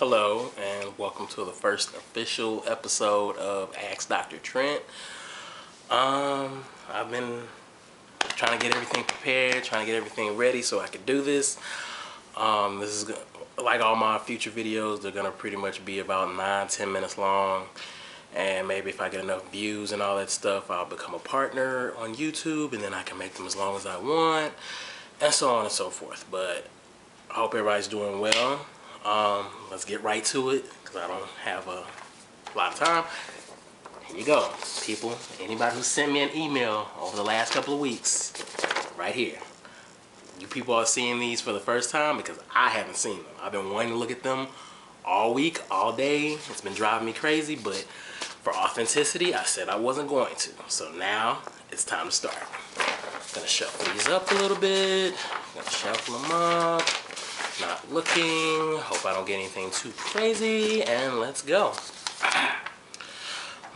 Hello and welcome to the first official episode of Ask Doctor Trent. I've been trying to get everything prepared, trying to get everything ready so I could do this. This is like all my future videos, they're gonna pretty much be about 9-10 minutes long, and maybe if I get enough views and all that stuff, I'll become a partner on YouTube and then I can make them as long as I want, and so on and so forth. But I hope everybody's doing well. Let's get right to it because I don't have a lot of time. Here you go, people. Anybody who sent me an email over the last couple of weeks, right here. You people are seeing these for the first time because I haven't seen them. I've been wanting to look at them all week, all day. It's been driving me crazy, but for authenticity, I said I wasn't going to. So now it's time to start. I'm gonna shuffle these up a little bit. I'm gonna shuffle them up. Not looking. Hope I don't get anything too crazy. And let's go.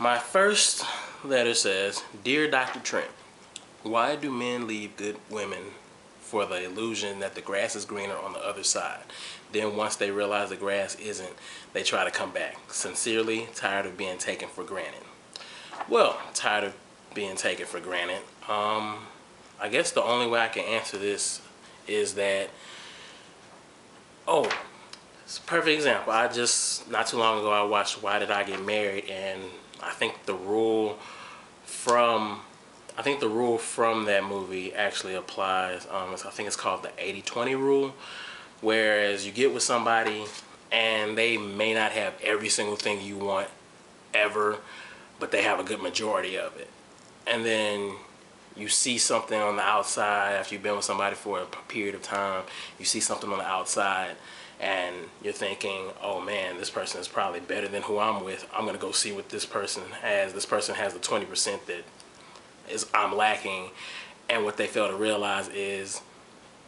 My first letter says, Dear Dr. Trent, why do men leave good women for the illusion that the grass is greener on the other side? Then once they realize the grass isn't, they try to come back. Sincerely, tired of being taken for granted. Well, tired of being taken for granted. I guess the only way I can answer this is that, it's a perfect example. Not too long ago, I watched Why Did I Get Married, and I think the rule from that movie actually applies. I think it's called the 80-20 rule, whereas you get with somebody and they may not have every single thing you want ever, but they have a good majority of it. And then you see something on the outside after you've been with somebody for a period of time. You see something on the outside and you're thinking, oh man, this person is probably better than who I'm with. I'm gonna go see what this person has. This person has the 20% that I'm lacking, and what they fail to realize is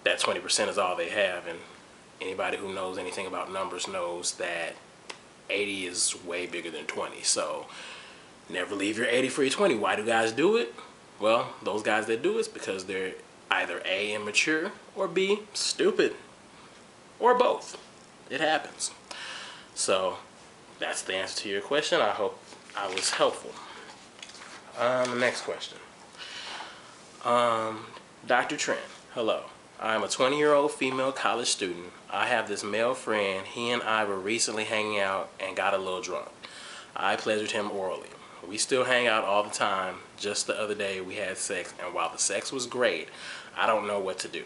that 20% is all they have. And anybody who knows anything about numbers knows that 80 is way bigger than 20. So never leave your 80 for your 20. Why do guys do it? Well, those guys that do it is because they're either A, immature, or B, stupid, or both. It happens. So that's the answer to your question. I hope I was helpful. The next question. Dr. Trent, hello. I am a 20-year-old female college student. I have this male friend. He and I were recently hanging out and got a little drunk. I pleasured him orally. We still hang out all the time. Just the other day we had sex, and while the sex was great, I don't know what to do.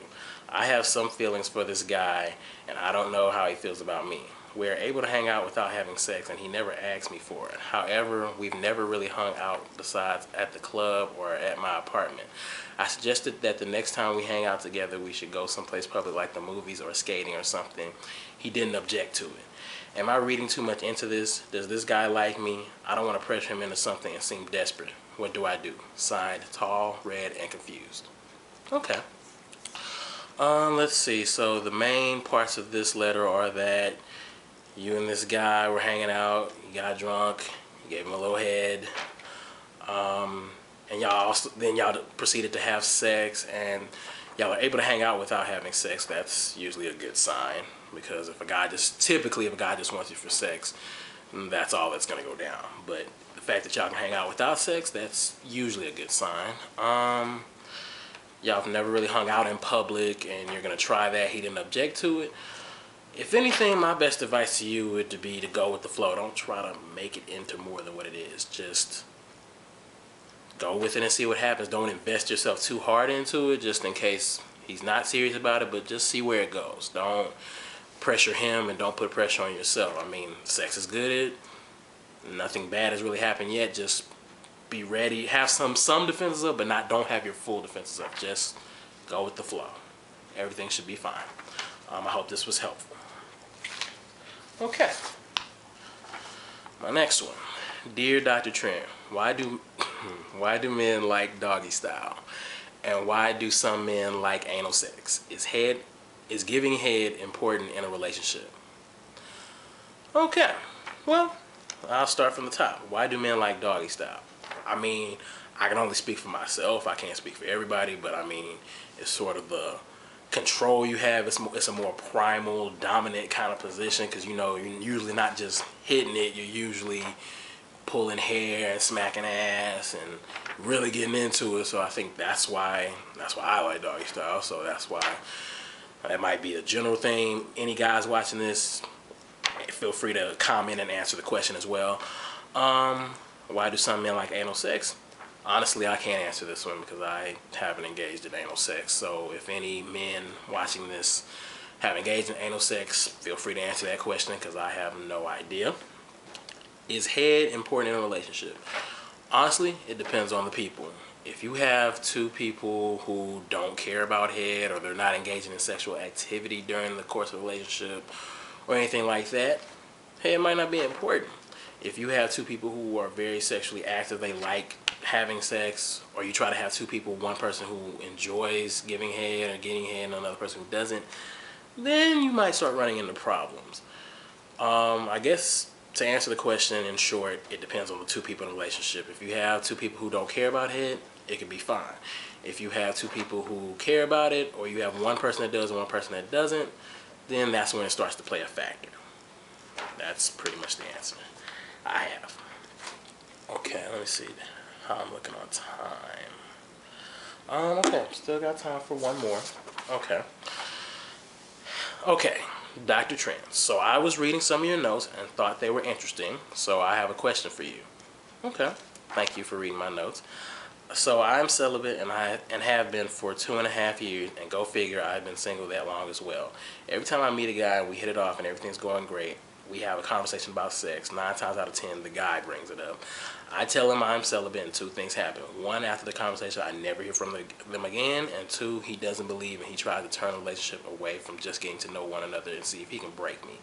I have some feelings for this guy, and I don't know how he feels about me. We are able to hang out without having sex, and he never asks me for it. However, we've never really hung out besides at the club or at my apartment. I suggested that the next time we hang out together, we should go someplace public like the movies or skating or something. He didn't object to it. Am I reading too much into this? Does this guy like me? I don't want to pressure him into something and seem desperate. What do I do? Signed, Tall, Red, and Confused. Okay. Let's see. So the main parts of this letter are that you and this guy were hanging out, you got drunk, you gave him a little head, and y'all proceeded to have sex, and y'all are able to hang out without having sex. That's usually a good sign, because if a guy just wants you for sex, that's all that's gonna go down. But the fact that y'all can hang out without sex, that's usually a good sign. Y'all have never really hung out in public, and you're gonna try that. He didn't object to it. If anything, my best advice to you would be to go with the flow. Don't try to make it into more than what it is. Just go with it and see what happens. Don't invest yourself too hard into it, just in case he's not serious about it, but just see where it goes. Don't pressure him, and don't put pressure on yourself. I mean, sex is good. Nothing bad has really happened yet. Just be ready. Have some defenses up, but don't have your full defenses up. Just go with the flow. Everything should be fine. I hope this was helpful. Okay. My next one. Dear Dr. Trent, why do men like doggy style? And why do some men like anal sex? Is giving head important in a relationship? Okay. Well, I'll start from the top. Why do men like doggy style? I mean, I can only speak for myself. I can't speak for everybody, but I mean, it's sort of the control you have. It's a more primal, dominant kind of position, because you know you're usually not just hitting it. You're usually pulling hair and smacking ass and really getting into it. So I think that's why I like doggy style. So that's why that might be a general thing. Any guys watching this, feel free to comment and answer the question as well. Why do some men like anal sex? Honestly, I can't answer this one because I haven't engaged in anal sex. So if any men watching this have engaged in anal sex, feel free to answer that question because I have no idea. Is head important in a relationship? Honestly, it depends on the people. If you have two people who don't care about head, or they're not engaging in sexual activity during the course of a relationship or anything like that, head might not be important. If you have two people who are very sexually active, they like having sex, or you try to have two people, one person who enjoys giving head or getting head and another person who doesn't, then you might start running into problems. I guess to answer the question in short, it depends on the two people in a relationship. If you have two people who don't care about head, it can be fine. If you have two people who care about it, or you have one person that does and one person that doesn't, then that's when it starts to play a factor. That's pretty much the answer I have. Okay, let me see how I'm looking on time. Okay, still got time for one more. Okay, Dr. Trent. So I was reading some of your notes and thought they were interesting, so I have a question for you. Okay, thank you for reading my notes. So I'm celibate and have been for 2.5 years, and go figure, I've been single that long as well. Every time I meet a guy and we hit it off and everything's going great, we have a conversation about sex. 9 times out of 10, the guy brings it up. I tell him I'm celibate, and 2 things happen. 1, after the conversation, I never hear from them again, and 2, he doesn't believe, and he tries to turn the relationship away from just getting to know one another and see if he can break me.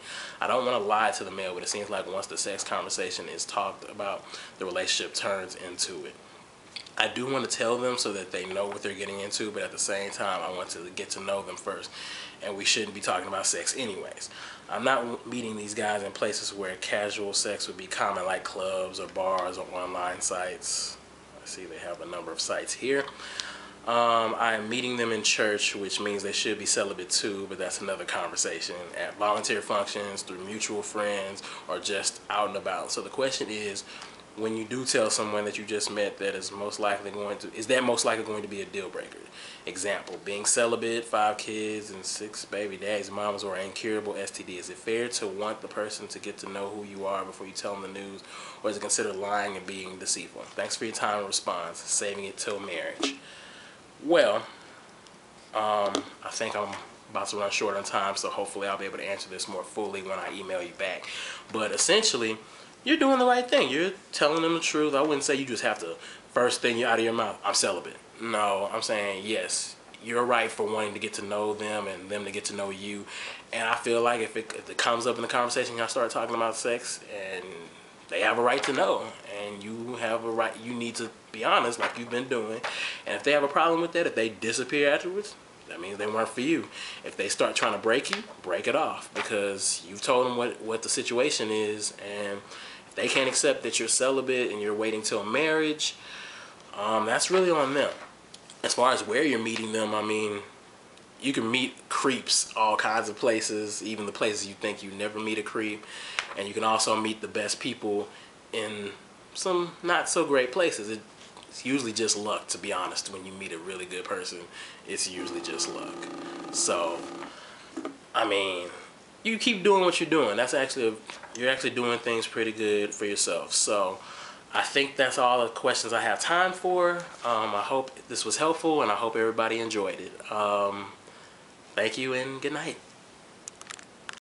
I don't want to lie to the male, but it seems like once the sex conversation is talked about, the relationship turns into it. I do want to tell them so that they know what they're getting into, but at the same time, I want to get to know them first, and we shouldn't be talking about sex anyways. I'm not meeting these guys in places where casual sex would be common, like clubs or bars or online sites. I see they have a number of sites here. I am meeting them in church, which means they should be celibate too, but that's another conversation. At volunteer functions, through mutual friends, or just out and about. So the question is, when you do tell someone that you just met that is that most likely going to be a deal breaker? Example, being celibate, 5 kids, and 6 baby daddies, mamas, or incurable STD. Is it fair to want the person to get to know who you are before you tell them the news, or is it considered lying and being deceitful? Thanks for your time and response. Saving it till marriage. Well, I think I'm about to run short on time, so hopefully I'll be able to answer this more fully when I email you back. But essentially, you're doing the right thing. You're telling them the truth. I wouldn't say you just have to, first thing out of your mouth, I'm celibate. No, I'm saying, yes, you're right for wanting to get to know them and them to get to know you. And I feel like if it comes up in the conversation, y'all start talking about sex, and they have a right to know, and you have a right, you need to be honest like you've been doing. And if they have a problem with that, if they disappear afterwards, that means they weren't for you. If they start trying to break you, break it off, because you've told them what the situation is. And if they can't accept that you're celibate and you're waiting till marriage, that's really on them. As far as where you're meeting them, I mean, you can meet creeps all kinds of places, even the places you think you never meet a creep. And you can also meet the best people in some not so great places. It's usually just luck, to be honest. When you meet a really good person, it's usually just luck. So, I mean, you keep doing what you're doing. You're actually doing things pretty good for yourself. So, I think that's all the questions I have time for. I hope this was helpful, and I hope everybody enjoyed it. Thank you, and good night.